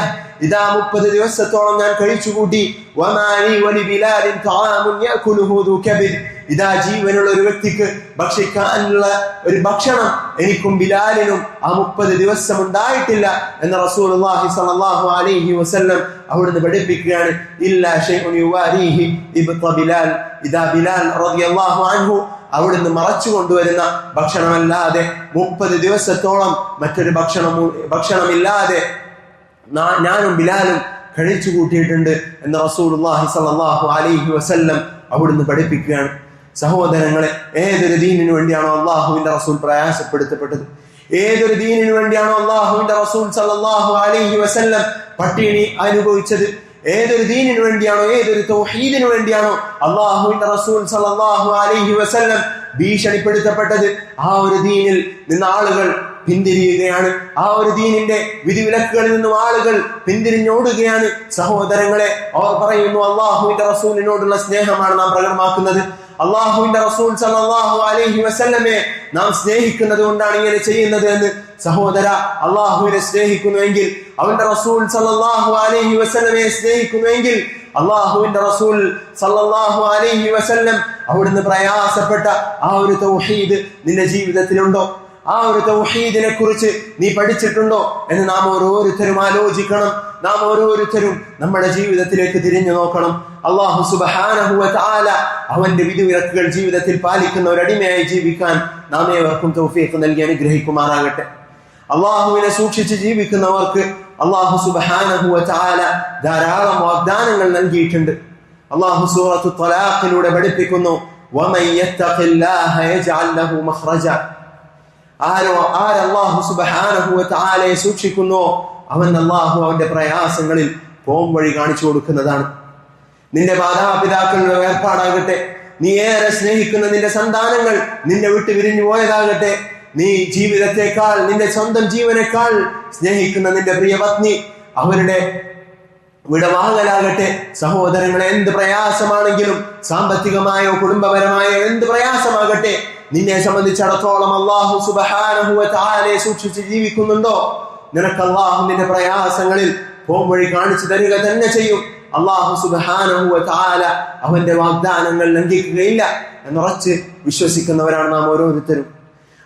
ഇതാ 30 ദിവസത്തോളം ഞാൻ കഴിച്ചുകൂട്ടി. വമാ ലി വലി ബിലാലിൻ തആമുൻ യഅകുലുഹു ദു കബിർ. ഇതാ ജീവനുള്ള ഒരു വ്യക്തിക്ക് ഭക്ഷിക്കാനുള്ള ഒരു ഭക്ഷണം എനിക്കും ബിലാലിനും ആ 30 ദിവസം ഉണ്ടായിട്ടില്ല എന്ന് റസൂലുള്ളാഹി സ്വല്ലല്ലാഹു അലൈഹി വസല്ലം അവിടുന്ന് പഠിപ്പിക്കുകയാണ്. ഇല്ലാ ശൈഉൻ യുവാരിഹി ഇബ്ത ബിലാൽ, ഇതാ ബിലാൽ റളിയല്ലാഹു അൻഹു അവിടുന്ന് മറച്ചു കൊണ്ടുവരുന്ന ഭക്ഷണമല്ലാതെ 30 ദിവസത്തോളം മറ്റൊരു ഭക്ഷണമില്ലാതെ ഞാനും ബിലാലും കഴിച്ചു കൂട്ടിയിട്ടുണ്ട് എന്ന് റസൂലുള്ളാഹി സ്വല്ലല്ലാഹു അലൈഹി വസല്ലം അവിടുന്ന് പഠിപ്പിക്കുകയാണ്. സഹോദരങ്ങളെ, ഏതൊരു ദീനിനു വേണ്ടിയാണോ അള്ളാഹുവിന്റെ റസൂൽ പ്രയാസപ്പെടുത്തപ്പെട്ടത്, ഏതൊരു ദീനിനു വേണ്ടിയാണോ അള്ളാഹുവിന്റെ റസൂൽ സല്ലല്ലാഹു അലൈഹി വസല്ലം പട്ടിണി അനുഭവിച്ചത്, ഏതൊരു ദീനിനു വേണ്ടിയാണോ, ഏതൊരു തൗഹീദിനു വേണ്ടിയാണോ അള്ളാഹുവിന്റെ റസൂൽ സല്ലല്ലാഹു അലൈഹി വസല്ലം ഭീഷണിപ്പെടുത്തപ്പെട്ടത്, ആ ഒരു ദീനിൽ നിന്ന് ആളുകൾ പിന്തിരിയുകയാണ്. ആ ഒരു ദീനിന്റെ വിധിവിലക്കുകളിൽ നിന്നും ആളുകൾ പിന്തിരിഞ്ഞോടുകയാണ്. സഹോദരങ്ങളെ, അവർ പറയുന്നു അള്ളാഹുവിന്റെ റസൂലിനോടുള്ള സ്നേഹമാണ് നാം പ്രകടമാക്കുന്നത്, അള്ളാഹുവിന്റെ റസൂൽ സല്ലല്ലാഹു അലൈഹി വസല്ലമയെ നാം സ്നേഹിക്കുന്നത് കൊണ്ടാണ് ഇങ്ങനെ ചെയ്യുന്നത് എന്ന്. സഹോദര, അള്ളാഹുവിനെ സ്നേഹിക്കുന്നുവെങ്കിൽ, അവന്റെ റസൂൽ സല്ലല്ലാഹു അലൈഹി വസല്ലമയെ സ്നേഹിക്കുന്നുവെങ്കിൽ, അള്ളാഹുവിന്റെ റസൂൽ സല്ലല്ലാഹു അലൈഹി വസല്ലം അവിടുന്ന് പ്രയാസപ്പെട്ട ആ ഒരു തൗഹീദ് നിന്റെ ജീവിതത്തിലുണ്ടോ? ആ ഒരു തൗഹീദിനെ കുറിച്ച് നീ പഠിച്ചിട്ടുണ്ടോ എന്ന് നാം ഓരോരുത്തരും ആലോചിക്കണം. നാം ഓരോരുത്തരും നമ്മുടെ ജീവിതത്തിലേക്ക് തിരിഞ്ഞു നോക്കണം. അല്ലാഹു സുബ്ഹാനഹു വ തആല അവന്റെ വിധിവിലക്കുകൾ ജീവിതത്തിൽ പാലിക്കുന്ന ഒരു അടിമയായി ജീവിക്കാൻ നാം ഏവർക്കും തൗഫീഖ് നൽകി അനുഗ്രഹിക്കുമാറാകട്ടെ. അള്ളാഹുവിനെ സൂക്ഷിച്ച് ജീവിക്കുന്നവർക്ക് അല്ലാഹു സുബ്ഹാനഹു വ തആല ധാരാളം വാഗ്ദാനങ്ങൾ നൽകിയിട്ടുണ്ട്. അല്ലാഹു സൂറത്തു ത്വലാഖിലൂടെ പഠിപ്പിക്കുന്നു, വമൻ യത്തഖില്ലാഹ യജ്അൽ ലഹു മഖ്റജ. ആരല്ലാഹു സുബ്ഹാനഹു വ തആലയെ സൂക്ഷിക്കുന്നോ അവൻ അല്ലാഹു അവന്റെ പ്രയാസങ്ങളിൽ പോംവഴി കാണിച്ചു കൊടുക്കുന്നതാണ്. നിന്റെ മാതാപിതാക്കളുടെ ഏർപ്പാടാകട്ടെ, നീ ഏറെ സ്നേഹിക്കുന്ന നിന്റെ സന്താനങ്ങൾ നിന്നെ വിട്ട് വിരിഞ്ഞു പോയതാകട്ടെ, നീ ജീവിതത്തെക്കാൾ, നിന്റെ സ്വന്തം ജീവനേക്കാൾ സ്നേഹിക്കുന്ന നിന്റെ പ്രിയ പത്നി അവരുടെ വിടവാങ്ങലാകട്ടെ, സഹോദരങ്ങളെ, എന്ത് പ്രയാസമാണെങ്കിലും, സാമ്പത്തികമായോ കുടുംബപരമായോ എന്ത് പ്രയാസമാകട്ടെ, നിന്നെ സംബന്ധിച്ചിടത്തോളം അല്ലാഹു സുബ്ഹാനഹു വ തആലയെ സൂക്ഷിച്ച് ജീവിക്കുന്നുണ്ടോ, നിനക്ക് അല്ലാഹു നിന്റെ പ്രയാസങ്ങളിൽ പോംവഴി കാണിച്ചു തരിക തന്നെ ചെയ്യും. അല്ലാഹു സുബ്ഹാനഹു വ തആല അവന്റെ വാഗ്ദാനങ്ങൾ ലംഘിക്കുകയില്ല എന്നുറച്ച് വിശ്വസിക്കുന്നവരാണ് നാം ഓരോരുത്തരും.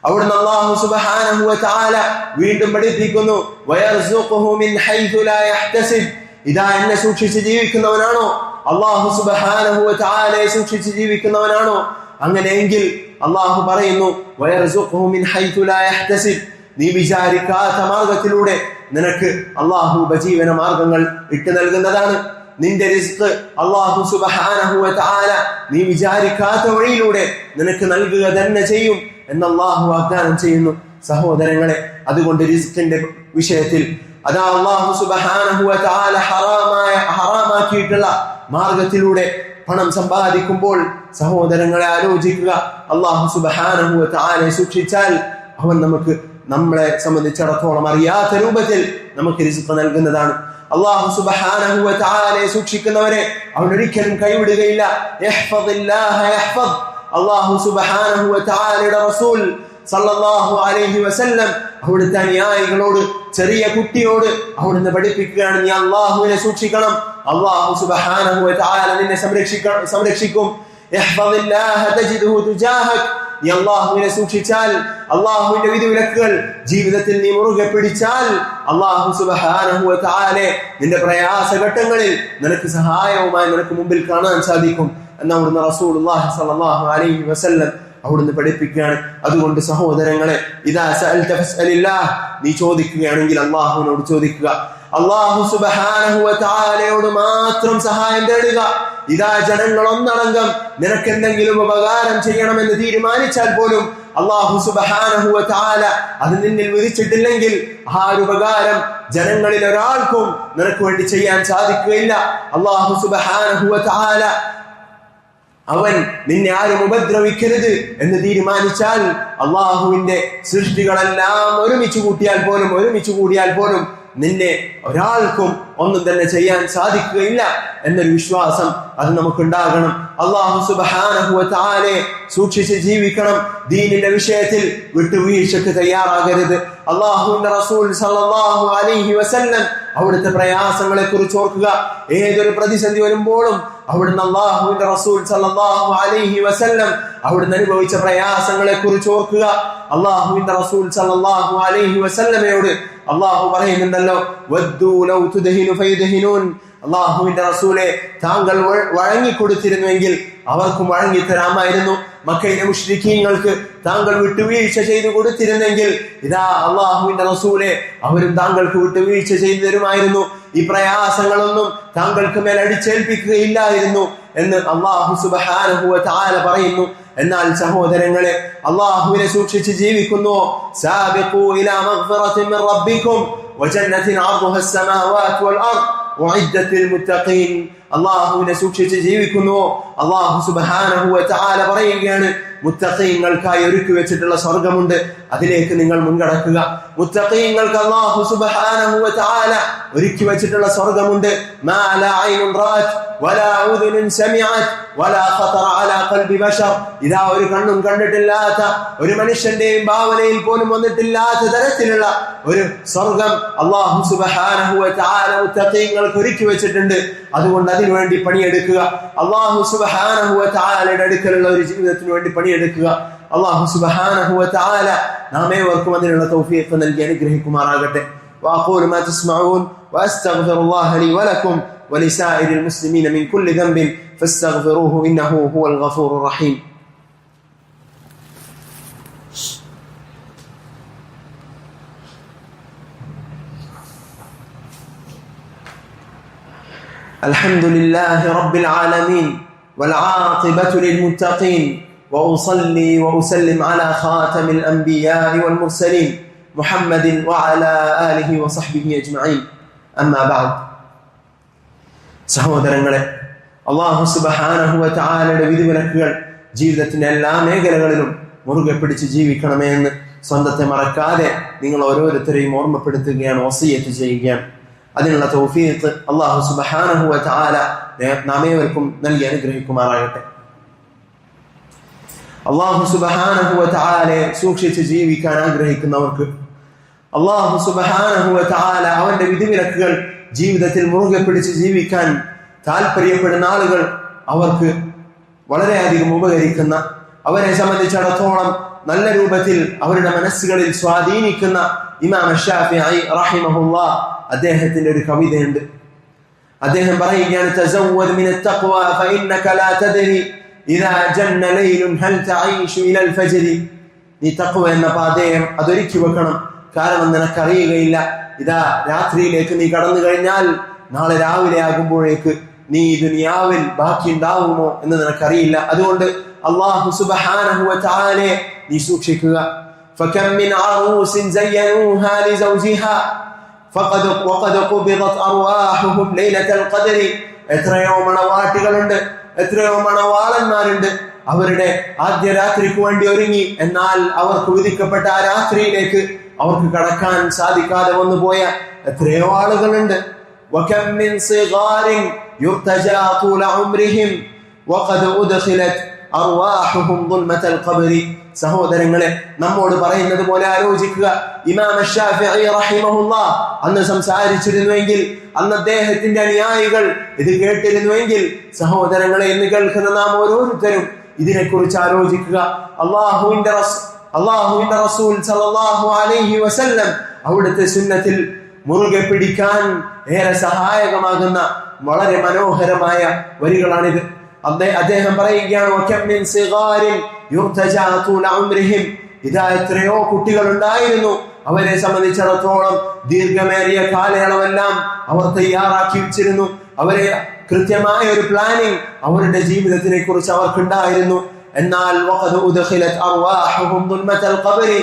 അവിടുന്ന് അല്ലാഹു സുബ്ഹാനഹു വ തആല വീണ്ടും പഠിപ്പിക്കുന്നു, വയർസുഖുഹു മിൻ ഹൈഥു ലാ യഹ്തസിബ്. ഇതാ എന്നെ സൂക്ഷിച്ച് ജീവിക്കുന്നവനാണോ, അല്ലാഹു സുബ്ഹാനഹു വ തആലയെ സൂക്ഷിച്ച് ജീവിക്കുന്നവനാണോ, അങ്ങനെയെങ്കിൽ അല്ലാഹു പറയുന്നു, വയർസുഖുഹു മിൻ ഹൈഥു ലാ യഹ്തസിബ്. നീ വിചാരിക്കാത്ത മാർഗത്തിലൂടെ നിനക്ക് അല്ലാഹു ഉപജീവന മാർഗങ്ങൾ ഇട്ട് നൽകുന്നതാണ്. നിന്റെ റിസ്ക് അല്ലാഹു സുബ്ഹാനഹു വ തആല നീ വിചാരിക്കാത്ത വഴിയിലൂടെ നിനക്ക് നൽകുക തന്നെ ചെയ്യും എന്ന് അല്ലാഹു വാഗ്ദാനം ചെയ്യുന്നു. സഹോദരങ്ങളെ, അതുകൊണ്ട് റിസ്കിന്റെ വിഷയത്തിൽ അതാ അല്ലാഹു സുബ്ഹാനഹു വ തആല ഹറാമാക്കിയിട്ടുള്ള മാർഗത്തിലൂടെ പണം സമ്പാദിക്കുമ്പോൾ സഹോദരങ്ങളെ ആലോചിക്കുക, അല്ലാഹു സുബ്ഹാനഹു വ തആലയെ സൂക്ഷിച്ചാൽ അവൻ നമ്മളെ സംബന്ധിച്ചിടത്തോളം അറിയാത്ത രൂപത്തിൽ നമുക്ക് റിസ്ക് നൽകുന്നതാണ്. അല്ലാഹു സുബ്ഹാനഹു വ തആലയെ സൂക്ഷിക്കുന്നവരെ അവൻ ഒരിക്കലും കൈവിടുകയില്ല. യഹ്ഫദില്ലാഹ യഹ്ഫദ്. അല്ലാഹു സുബ്ഹാനഹു വ തആലയുടെ റസൂൽ സല്ലല്ലാഹു അലൈഹി വസല്ലം അവിടുത്തെ അനുയായികളോട്, ചെറിയ കുട്ടിയോട് അവിടുന്ന് പഠിപ്പിക്കുകയാണ്, നീ അല്ലാഹുവിനെ സൂക്ഷിക്കണം, അല്ലാഹു സുബ്ഹാനഹു വ തആല നിന്നെ സംരക്ഷിക്കും. യഹ്ഫദില്ലാഹ തജിദുഹു തുജാഹക്. നീ അല്ലാഹുവിനെ സൂക്ഷിച്ചാൽ, അല്ലാഹുവിന്റെ വിധിവിലക്കുകൾ ജീവിതത്തിൽ നീ മുറുകെ പിടിച്ചാൽ, അല്ലാഹു സുബ്ഹാനഹു വ തആല നിന്റെ പ്രയാസഘട്ടങ്ങളിൽ നിനക്ക് സഹായവുമായി നിനക്ക് മുമ്പിൽ കാണാൻ സാധിക്കും എന്ന് അവിടുന്ന് റസൂലുള്ളാഹി സ്വല്ലല്ലാഹു അലൈഹി വസല്ലം അവിടുന്ന് പഠിപ്പിക്കുകയാണ്. അതുകൊണ്ട് സഹോദരങ്ങളെ, ഇദാ സഅൽത ഫസ്അലില്ലാഹ്, നീ ചോദിക്കുകയാണെങ്കിൽ അല്ലാഹുവിനോട് ചോദിക്കുക, അല്ലാഹു സുബ്ഹാനഹു വ തആലയോട് മാത്രം സഹായം തേടുക. ഇതാ ജനങ്ങൾ ഒന്നടങ്കം നിനക്ക് എന്തെങ്കിലും ഉപകാരം ചെയ്യണമെന്ന് തീരുമാനിച്ചാൽ പോലും അല്ലാഹു സുബ്ഹാനഹു വ തആല അത് നിന്നിൽ വിധിച്ചിട്ടില്ലെങ്കിൽ ആ ഒരു ഉപകാരം ജനങ്ങളിൽ ഒരാൾക്കും നിനക്ക് വേണ്ടി ചെയ്യാൻ സാധിക്കുകയില്ല. അല്ലാഹു സുബ്ഹാനഹു വ തആല അവൻ നിന്നെ ആരും ഉപദ്രവിക്കരുത് എന്ന് തീരുമാനിച്ചാൽ അള്ളാഹുവിന്റെ സൃഷ്ടികളെല്ലാം ഒരുമിച്ച് കൂടിയാൽ പോലും നിന്നെ ഒരാൾക്കും ഒന്നും തന്നെ ചെയ്യാൻ സാധിക്കുകയില്ല എന്നൊരു വിശ്വാസം അത് നമുക്കുണ്ടാകണം. അല്ലാഹു സുബ്ഹാനഹു വ തആലയെ സൂക്ഷിച്ച് ജീവിക്കണം. ദീനിന്റെ വിഷയത്തിൽ വിട്ടുവീഴ്ചക്ക് തയ്യാറാകരുത്. അല്ലാഹുവിന്റെ റസൂൽ സല്ലല്ലാഹു അലൈഹി വസല്ലം അവിടുത്തെ പ്രയാസങ്ങളെ കുറിച്ച് ഓർക്കുക. ഏതൊരു പ്രതിസന്ധി വരുമ്പോഴും അവിടുന്ന് അല്ലാഹുവിന്റെ റസൂൽ സല്ലല്ലാഹു അലൈഹി വസല്ലം അവിടുന്ന് അനുഭവിച്ച പ്രയാസങ്ങളെ കുറിച്ച് ഓർക്കുക. അല്ലാഹുവിന്റെ റസൂൽ സല്ലല്ലാഹു അലൈഹി വസല്ലമയോട് അല്ലാഹു പറയുന്നുണ്ടല്ലോ, വദ്ദു ലൗ തുദ്ഹിനു ഫയദ്ഹിനൂൻ. അല്ലാഹുവിന്റെ റസൂലെ, താങ്കൾ വഴങ്ങിക്കൊടുത്തിരുന്നുവെങ്കിൽ അവർക്കും വഴങ്ങിത്തരാമായിരുന്നു. മക്കയിലെ മുശ്രിക്കീങ്ങൾക്ക് താങ്കൾ വിട്ടുവീഴ്ച ചെയ്തു കൊടുത്തിരുന്നെങ്കിൽ ഇതാ അല്ലാഹുവിന്റെ റസൂലെ, അവരും താങ്കൾക്ക് വിട്ടുവീഴ്ച ചെയ്തു തരുമായിരുന്നു. ഈ പ്രയാസങ്ങളൊന്നും താങ്കൾക്ക് മേൽ അടിച്ചേൽപ്പിക്കുകയില്ലായിരുന്നു എന്ന് അല്ലാഹു സുബ്ഹാനഹു വ തആല പറയുന്നു. എന്നാൽ സഹോദരങ്ങളെ, അല്ലാഹുവിനെ സൂക്ഷിച്ച് ജീവിക്കുന്നുവോ? സാബിഖൂ ഇലാ മഗ്ഫിറത്തിൻ മിർ റബ്ബിക്കും വജന്നത്തിൻ അർദുഹാ അസ്സമാവാതു വൽ അർദ് ഉഇദ്ദത്തിൽ മുത്തഖീൻ. അല്ലാഹുവിനെ സൂക്ഷിച്ച് ജീവിക്കുന്നുവോ? അല്ലാഹു സുബ്ഹാനഹു വ തആല പറയുകയാണ്, മുത്തഖീങ്ങൾക്കായി ഒരുക്കി വെച്ചിട്ടുള്ള സ്വർഗ്ഗമുണ്ട്, അതിലേക്ക് നിങ്ങൾ മുൻകടക്കുക. മുത്തഖീങ്ങൾക്ക് അല്ലാഹു സുബ്ഹാനഹു വ തആല ഒരുക്കി വെച്ചിട്ടുള്ള സ്വർഗ്ഗമുണ്ട്. മാ ലാ ഐനുൻ റഅത് വലാ ഉദുനുൻ സമിഅത് വലാ ഖതറ അലാ ഖൽബി ബശർ. ഇതാ ഒരു കണ്ണും കണ്ടിട്ടില്ലാത്ത, ഒരു മനുഷ്യന്റെയും ഭാവനയിൽ പോലും വന്നിട്ടില്ലാത്ത തരത്തിലുള്ള ഒരു സ്വർഗ്ഗം അല്ലാഹു സുബ്ഹാനഹു വ തആല മുത്തഖീങ്ങൾക്ക് ഒരുക്കി വെച്ചിട്ടുണ്ട്. അതുകൊണ്ട് അതിനുവേണ്ടി പണിയെടുക്കുക. അല്ലാഹു സുബ്ഹാനഹു വ തആലയുടെ അടുക്കലുള്ള ഒരു ജീവിതത്തിന് വേണ്ടി പണിയെടുക്കുക. അല്ലാഹു സുബ്ഹാനഹു വ തആല നാം ഏവർക്കും അതിനുള്ള തൗഫീഖ് നൽകി അനുഗ്രഹിക്കുമാറാകട്ടെ. വഅഖൂലു മാ തസ്മഊൻ വഅസ്തഗ്ഫിറുല്ലാഹ ലി വലക്കും ولسائر المسلمين من كل ذنب فاستغفروه إنه هو الغفور الرحيم. الحمد لله رب العالمين والعاقبة للمتقين وأصلي وأسلم على خاتم الأنبياء والمرسلين محمد وعلى آله وصحبه أجمعين. أما بعد. സഹോദരങ്ങളെ, അല്ലാഹു സുബ്ഹാനഹു വ തആലയുടെ വിധിവിലക്കുകൾ ജീവിതത്തിന്റെ എല്ലാ മേഖലകളിലും മുറുകെ പിടിച്ച് ജീവിക്കണമേ എന്ന് സ്വന്തത്തെ മറക്കാതെ നിങ്ങൾ ഓരോരുത്തരെയും ഓർമ്മപ്പെടുത്തുകയാണ്, വസിയത്ത് ചെയ്യുകയാണ്. അതിനുള്ള തൗഫീഖ് അല്ലാഹു സുബ്ഹാനഹു വ തആല നാം ഏവർക്കും നൽകി അനുഗ്രഹിക്കുമാറാകട്ടെ. അല്ലാഹു സുബ്ഹാനഹു വ തആലയെ സൂക്ഷിച്ച് ജീവിക്കാൻ ആഗ്രഹിക്കുന്നവർക്ക്, അല്ലാഹു സുബ്ഹാനഹു വ തആല അവന്റെ വിധിവിലക്കുകൾ ജീവിതത്തിൽ മുറുകെ പിടിച്ച് ജീവിക്കാൻ താല്പര്യപ്പെടുന്ന ആളുകൾ, അവർക്ക് വളരെയധികം ഉപകരിക്കുന്ന, അവരെ സംബന്ധിച്ചിടത്തോളം നല്ല രൂപത്തിൽ അവരുടെ മനസ്സുകളിൽ സ്വാധീനിക്കുന്ന ഇമാം ശാഫിഈ റഹിമഹുല്ലാഹ് അദ്ദേഹത്തിന്റെ ഒരു കവിതയുണ്ട്. അദ്ദേഹം പറയുകയാണ്, തസവ്വദ് മിനത് തഖ്വ ഫഇന്നക ലാ തദ്രി ഇദാ ജന്ന ലൈലുൻ ഹൽ തഈഷു ഇലൽ ഫജ്രി. നീ തഖ്വ എന്ന പാതയം അതൊരുക്കി വെക്കണം, കാരണം നിനക്കറിയുകയില്ല ഇതാ രാത്രിയിലേക്ക് നീ കടന്നു കഴിഞ്ഞാൽ നാളെ രാവിലെ ആകുമ്പോഴേക്ക് നീ ദുനിയാവിൽ ബാക്കി ഉണ്ടാവുമോ എന്ന് നിനക്കറിയില്ല. അതുകൊണ്ട് അല്ലാഹു സുബ്ഹാനഹു വ തആലയെ നീ സൂക്ഷിക്കുക. ഫകം മിൻ അറൂസിൻ സയ്യനൂഹാ ലിസൗജിഹാ ഫഖദ് വഖദ് ഖുബിദത് അർവാഹുഹും ലൈലത്തുൽ ഖദ്രി. എത്രയോ മണവാട്ടികളുണ്ട്, എത്രയോ മണവാളന്മാരുണ്ട്, അവരുടെ ആദ്യ രാത്രിക്ക് വേണ്ടി ഒരുങ്ങി, എന്നാൽ അവർക്ക് വിധിക്കപ്പെട്ട ആ രാത്രിയിലേക്ക് അവർക്ക് കടക്കാൻ സാധിക്കാതെ വന്നു പോയ എത്രയോ ആളുകളുണ്ട്. وكم من صغار يرتجى طول عمرهم وقد أدخلت أرواحهم ظلمة القبر. സഹോദരങ്ങളെ, നമ്മോട് പറയുന്നത് പോലെ ആലോചിക്കുക. ഇമാം ശാഫിഈ റഹിമഹുല്ലാഹ് അന്ന് സംസാരിച്ചിരുന്നുവെങ്കിൽ, അന്ന് അദ്ദേഹത്തിന്റെ അനുയായികൾ ഇത് കേട്ടിരുന്നുവെങ്കിൽ, സഹോദരങ്ങളെ, ഇന്ന് കേൾക്കുന്ന നാം ഓരോരുത്തരും ഇതിനെക്കുറിച്ച് ആലോചിക്കുക. അല്ലാഹുവിന്റെ റസൂൽ സല്ലല്ലാഹു അലൈഹി വസല്ലം അവിടുത്തെ സുന്നത്തിൽ മുറുകെ പിടിക്കാൻ ഏറെ സഹായകമാകുന്ന വളരെ മനോഹരമായ വരികളാണിത്. അദ്ദേഹം പറയുകയാണ്, വകം മിൻ സിഗാരിൻ യുർതജാ തൂല ഉംരിഹിം. ഇതാ എത്രയോ കുട്ടികൾ ഉണ്ടായിരുന്നു, അവരെ സംബന്ധിച്ചിടത്തോളം ദീർഘമേറിയ കാലയളവെല്ലാം അവർ തയ്യാറാക്കി വെച്ചിരുന്നു. അവരെ കൃത്യമായ ഒരു പ്ലാനിങ് അവരുടെ ജീവിതത്തിനെ കുറിച്ച് അവർക്കുണ്ടായിരുന്നു. എന്നാൽ വഖദ് ഉദ്ഖിലത് അർവാഹുഹും ദുൽമത്തൽ ഖബ്രി,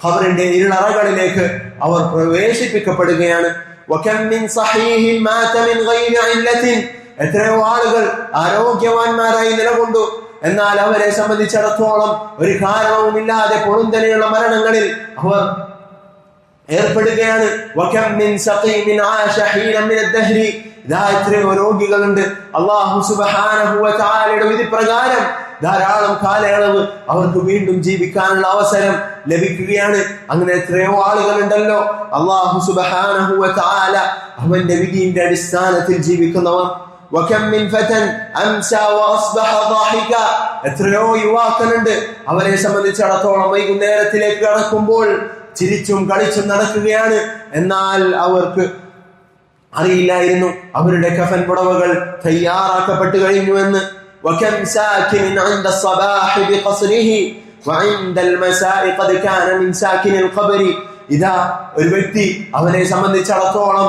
ഖബറിന്റെ ഇരുളറകളിലേക്ക് അവർ പ്രവേശിപ്പിക്കപ്പെടുകയാണ്. വകം മിൻ സഹീഹിൻ മാത മിൻ ഗൈരി ഇല്ലത്തിൻ. എത്രയോ ആളുകൾ ആരോഗ്യവാന്മാരായി നിലകൊണ്ടു, എന്നാൽ അവരെ സംബന്ധിച്ചിടത്തോളം ഒരു കാരണവുമില്ലാതെ പൊടുന്നനെയുള്ള മരണങ്ങളിൽ അവർ ഏർപ്പെടുകയാണ്. വകം മിൻ സഖീമിൻ ആശ ഹീനൻ മിൻ അദ്ദഹ്രി. എത്രയോ രോഗികളുണ്ട്, അല്ലാഹു സുബ്ഹാനഹു വ തആലയുടെ വിധി പ്രകാരം ധാരാളം കാലയളവ് അവർക്ക് വീണ്ടും ജീവിക്കാനുള്ള അവസരം ലഭിക്കുകയാണ്. അങ്ങനെ എത്രയോ ആളുകളുണ്ടല്ലോ അല്ലാഹു സുബ്ഹാനഹു വ തആല അവന്റെ വിധിയുടെ അടിസ്ഥാനത്തിൽ ജീവിക്കുന്നവർ. വകം മിൻ ഫതൻ അംസാ വഅസ്ബഹ ളാഹിക, എത്രയോ യുവാക്കളുണ്ട് അവരെ സംബന്ധിച്ചിടത്തോളം വൈകുന്നേരത്തിലേക്ക് കടക്കുമ്പോൾ ചിരിച്ചും കളിച്ചും നടക്കുകയാണ്. എന്നാൽ അവർക്ക് അറിയില്ലായിരുന്നു അവരുടെ കഫൻ പുടവകൾ തയ്യാറാക്കപ്പെട്ടു കഴിഞ്ഞുവെന്ന്. വകം സാകിൻ ഇൻദ الصباح بقصره وعند المساء قد كان من ساكن القبر. ഇതാ ഒരു വ്യക്തി അവനെ സംബന്ധിച്ചിടത്തോളം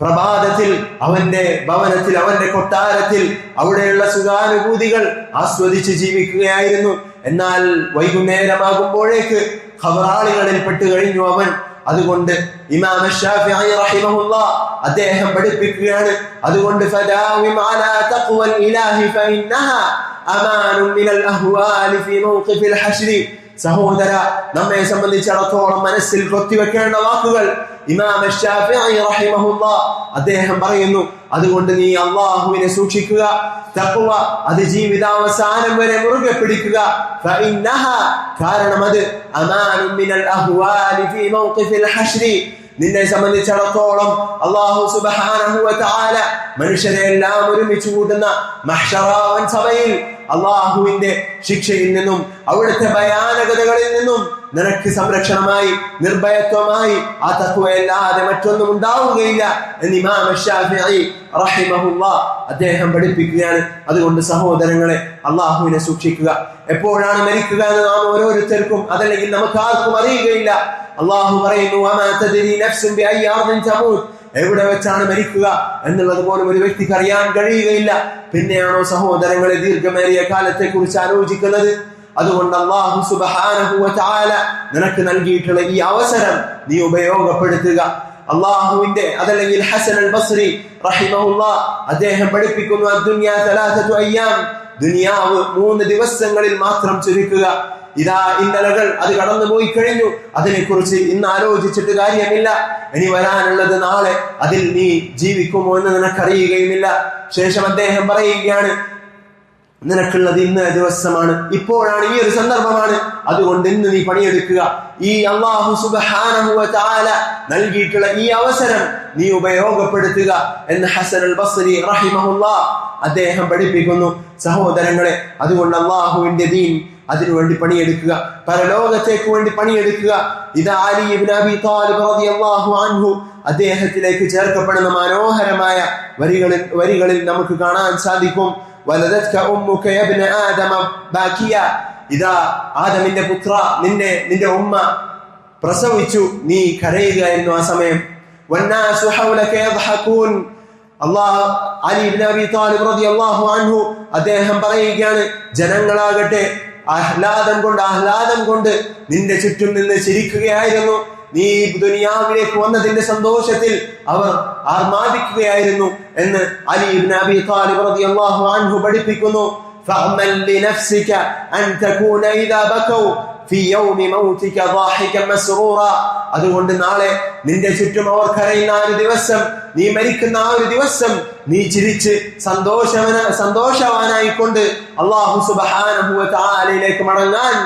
പ്രഭാതത്തിൽ അവന്റെ ഭവനത്തിൽ അവന്റെ കൊട്ടാരത്തിൽ അവിടെയുള്ള സുഖാനുഭൂതികൾ ആസ്വദിച്ച് ജീവിക്കുകയായിരുന്നു. എന്നാൽ വൈകുന്നേരമാകുമ്പോഴേക്ക് ഖബറാളികളിൽ പെട്ടു കഴിഞ്ഞു അവൻ. അതുകൊണ്ട് ഇമാം ശാഫിഈ റഹിമഹുല്ലാഹ് അദ്ദേഹം പഠിപ്പിക്കുകയാണ്, അതുകൊണ്ട് ഫദാവിം അലാ തഖ്വൽ ഇലാഹി ഫഇന്നഹാ അമാനുൻ മിനൽ അഹ്വാലി ഫീ മൗഖിഫിൽ ഹശ്രി. സഹോദര, നമ്മെ സംബന്ധിച്ചിടത്തോളം മനസ്സിൽ കൊത്തിവെക്കേണ്ട വാക്കുകൾ ഇമാം ശാഫിഈ റഹിമഹുല്ലാഹ് അദ്ദേഹം പറയുന്നു, അതുകൊണ്ട് നീ അല്ലാഹുവിനെ സൂക്ഷിക്കുക, തഖ്വ അത് ജീവിതാവസാനം വരെ മുറുകെ പിടിക്കുക. ഫഇന്നഹാ, കാരണം അത് അമാനുൻ മിനൽ അഹ്വാലി ഫീ മൗഖിഫിൽ ഹശ്രി, നിന്നെ സംബന്ധിച്ചിടത്തോളം അല്ലാഹു സുബ്ഹാനഹു വ തആല മനുഷ്യരെ എല്ലാം ഒരുമിച്ച് കൂട്ടുന്ന മഹ്ശറാവൻ സഭയിൽ അല്ലാഹുവിന്റെ ശിക്ഷയിൽ നിന്നും അവിടുത്തെ ഭയാനകതകളിൽ നിന്നും നിനക്ക് സംരക്ഷണമായി നിർഭയത്വമായി ആ തഖ്വയല്ലാതെ മറ്റൊന്നും ഉണ്ടാവുകയില്ല എന്ന് ഇമാം ശാഫിഈ റഹിമഹുല്ലാഹ് അദ്ദേഹം പഠിപ്പിക്കുകയാണ്. അതുകൊണ്ട് സഹോദരങ്ങളെ, അല്ലാഹുവിനെ സൂക്ഷിക്കുക. എപ്പോഴാണ് മരിക്കുക എന്ന് നാം ഓരോരുത്തർക്കും അതല്ലെങ്കിൽ നമുക്ക് ആർക്കും അറിയുകയില്ല. അല്ലാഹു പറയുന്നു, വമാ തദ്രി നഫ്സുൻ ബിഅയ്യി അർദിൻ തമൂത്, എവിടെ വെച്ചാണ് മരിക്കുക എന്നുള്ളത് പോലും ഒരു വ്യക്തിക്ക് അറിയാൻ കഴിയുകയില്ല. പിന്നെയാണോ സഹോദരങ്ങളെ ദീർഘമേറിയ കാലത്തെ കുറിച്ച് ആലോചിക്കുന്നത്? അതുകൊണ്ട് അല്ലാഹു സുബ്ഹാനഹു വ തആല നിനക്ക് നൽകിയിട്ടുള്ള ഈ അവസരം നീ ഉപയോഗപ്പെടുത്തുക. അല്ലാഹുവിന്റെ അതല്ലെങ്കിൽ ഹസൻ അൽ ബസ്രി റഹിമഹുല്ലാഹ് അദ്ദേഹം പഠിപ്പിക്കുന്നു, അദ്ദുനിയ തലാസതു അയ്യാം, ദുനിയാവ് 3 ദിവസങ്ങളിൽ മാത്രം ചുരുക്കുക. ഇതാ ഇന്നലകൾ അത് കടന്നു പോയി കഴിഞ്ഞു, അതിനെക്കുറിച്ച് ഇന്ന് ആലോചിച്ചിട്ട് കാര്യമില്ല. ഇനി വരാനുള്ളത് നാളെ, അതിൽ നീ ജീവിക്കുമോ എന്ന് നിനക്കറിയുകയുമില്ല. ശേഷം അദ്ദേഹം പറയുകയാണ്, നിനക്കുള്ളത് ഇന്ന് ദിവസമാണ്, ഇപ്പോഴാണ്, ഈ ഒരു സന്ദർഭമാണ്. അതുകൊണ്ട് ഇന്ന് നീ പണിയെടുക്കുക. ഈ അല്ലാഹു സുബ്ഹാനഹു വ തആല നൽകിയിട്ടുള്ള ഈ അവസരം നീ ഉപയോഗപ്പെടുത്തുക എന്ന് ഹസൻ അൽ ബസ്രി റഹിമഹുല്ലാഹ് അദ്ദേഹം പഠിപ്പിക്കുന്നു. സഹോദരങ്ങളെ, അതുകൊണ്ട് അല്ലാഹുവിന്റെ ദീൻ അതിനുവേണ്ടി പണിയെടുക്കുക, പരലോകത്തേക്ക് വേണ്ടി പണിയെടുക്കുക. ഇത് അലി ഇബ്നു അബി ത്വാലിബ് റളിയല്ലാഹു അൻഹു അദ്ദേഹത്തിലേക്ക് ചേർക്കപ്പെടുന്ന മനോഹരമായ വരികളിൽ നമുക്ക് കാണാൻ സാധിക്കും. വലദത്ക ഉമ്മുക യബ്ന ആദമ ബാക്കിയ, ഇതാ ആദമിന്റെ പുത്ര, നിന്റെ ഉമ്മ പ്രസവിച്ചു, നീ കരയുകയായിരുന്നു ആ സമയം. വന്നാസു ഹൗലക യദ്ഹഖൂൻ, അലി ഇബ്നു അബി ത്വാലിബ് റളിയല്ലാഹു അൻഹു അദ്ദേഹം പറയുകയാണ്, ജനങ്ങളാകട്ടെ ആഹ്ലാദം കൊണ്ട് നിന്റെ ചുറ്റും നിന്ന് ചിരിക്കുകയായിരുന്നു. നീ ദുനിയാവിലേക്ക് വന്നതിന്റെ സന്തോഷത്തിൽ അവർ ആർമാദിക്കുകയായിരുന്നു എന്ന് അലി ഇബ്നു അബി ത്വാലിബ് റളിയല്ലാഹു അൻഹു പഠിപ്പിക്കുന്നു. ഫഅമൽ ലിനഫ്സിക അൻ തകൂന ഇദാ ബകൗ ഫീ യൗമി മൗതിക ളാഹികൻ മസ്റൂറ, അതുകൊണ്ട് നാളെ നിന്റെ ചുറ്റും അവർ കരയുന്ന ആ ഒരു ദിവസം, നീ മരിക്കുന്ന ആ ഒരു ദിവസം നീ ചിരിച്ച് സന്തോഷവാനായിക്കൊണ്ട് അല്ലാഹു സുബ്ഹാനഹു വ തആലയിലേക്ക് മടങ്ങാൻ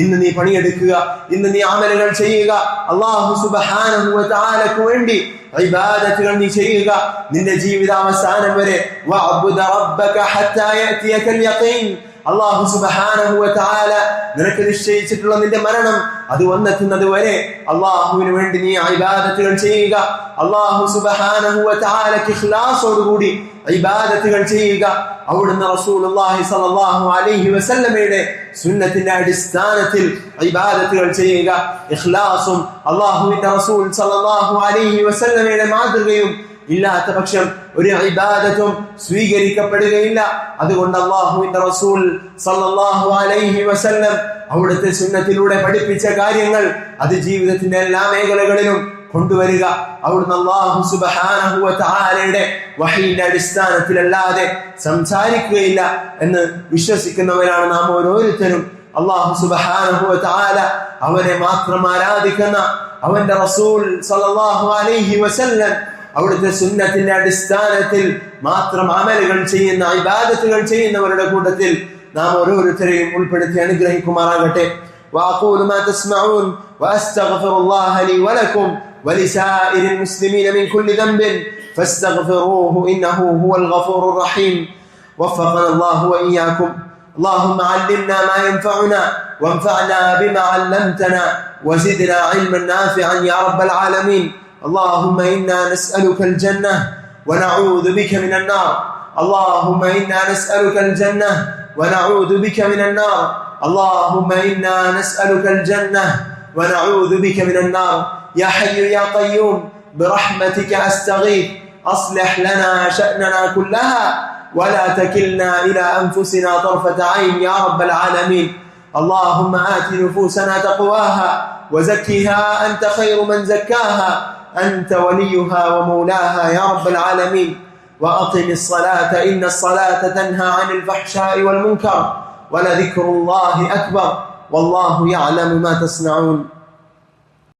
ഇന്ന് നീ പണിയെടുക്കുക, ഇന്ന് നീ അമലുകൾ ചെയ്യുക. അല്ലാഹു സുബ്ഹാനഹു വ തആലക്ക് വേണ്ടി ഇബാദത്തുകൾ നീ ചെയ്യുക നിന്റെ ജീവിതാവസാനം വരെ. വഅബ്ദു റബ്ബക ഹത്താ യഅതിയകൽ യഖീൻ, അല്ലാഹു സുബ്ഹാനഹു വ തആല നിനക്ക് നിശ്ചയിച്ചിട്ടുള്ള നിന്റെ മരണം അത് വന്നെത്തുന്നത് വരെ അല്ലാഹുവിന് വേണ്ടി നീ ഇബാദത്തുകൾ ചെയ്യുക. അല്ലാഹു സുബ്ഹാനഹു വ തആലക്ക് ഇഖ്ലാസോടുകൂടി ഇബാദത്തുകൾ ചെയ്യുക. അവിടുന്ന് റസൂലുള്ളാഹി സ്വല്ലല്ലാഹു അലൈഹി വസല്ലമയുടെ സുന്നത്തിന്റെ അടിസ്ഥാനത്തിൽ ഇബാദത്തുകൾ ചെയ്യുക. ഇഖ്ലാസും അല്ലാഹുവിന്റെ റസൂൽ സ്വല്ലല്ലാഹു അലൈഹി വസല്ലമയുടെ മാതൃകയും ഇല്ലാത്ത പക്ഷം ഒരു ഇബാദത്തും സ്വീകരിക്കപ്പെടുകയില്ല. അതുകൊണ്ട് അല്ലാഹുവിന്റെ റസൂൽ സല്ലല്ലാഹു അലൈഹി വസല്ലം അവിടുത്തെ സുന്നത്തിലൂടെ പഠിപ്പിച്ച കാര്യങ്ങൾ അത് ജീവിതത്തിന്റെ എല്ലാ മേഖലകളിലും കൊണ്ടുവരിക. അവിടുന്ന് അല്ലാഹു സുബ്ഹാനഹു വ തആലയുടെ വഹീന്റെ അടിസ്ഥാനത്തിലല്ലാതെ സംസാരിക്കുകയില്ല എന്ന് വിശ്വസിക്കുന്നവരാണ് നാം ഓരോരുത്തരും. അല്ലാഹു സുബ്ഹാനഹു വ തആല അവനെ മാത്രം ആരാധിക്കുന്ന അവന്റെ റസൂൽ സല്ലല്ലാഹു അലൈഹി വസല്ലം അവിടുത്തെ സുന്നത്തിന്റെ അടിസ്ഥാനത്തിൽ മാത്രം അമലുകൾ ചെയ്യുന്ന ഇബാദത്തുകൾ ചെയ്യുന്നവരുടെ കൂട്ടത്തിൽ നാം ഓരോരുത്തരെയും ഉൾപ്പെടുത്തി അനുഗ്രഹിക്കുമാറാകട്ടെ. وأقول ما تسمعون وأستغفر الله لي ولكم ولسائر المسلمين من كل ذنب فاستغفروه إنه هو الغفور الرحيم. وفقنا الله وإياكم. اللهم علمنا ما ينفعنا وانفعنا بما علمتنا وزدنا علما نافعا يا رب العالمين. اللهم إنا نسألك الجنة ونعوذ بك من النار. اللهم إنا نسألك الجنة ونعوذ بك من النار. اللهم إنا نسألك الجنة ونعوذ بك من النار. يا حي يا قيوم برحمتك أستغيث أصلح لنا شأننا كلها ولا تكلنا إلى أنفسنا طرفة عين يا رب العالمين. اللهم آت نفوسنا تقواها وزكها أنت خير من زكاها أنت وليها ومولاها يا رب العالمين. وأقم الصلاة إن الصلاة تنهى عن الفحشاء والمنكر ولذكر الله أكبر والله يعلم ما تصنعون.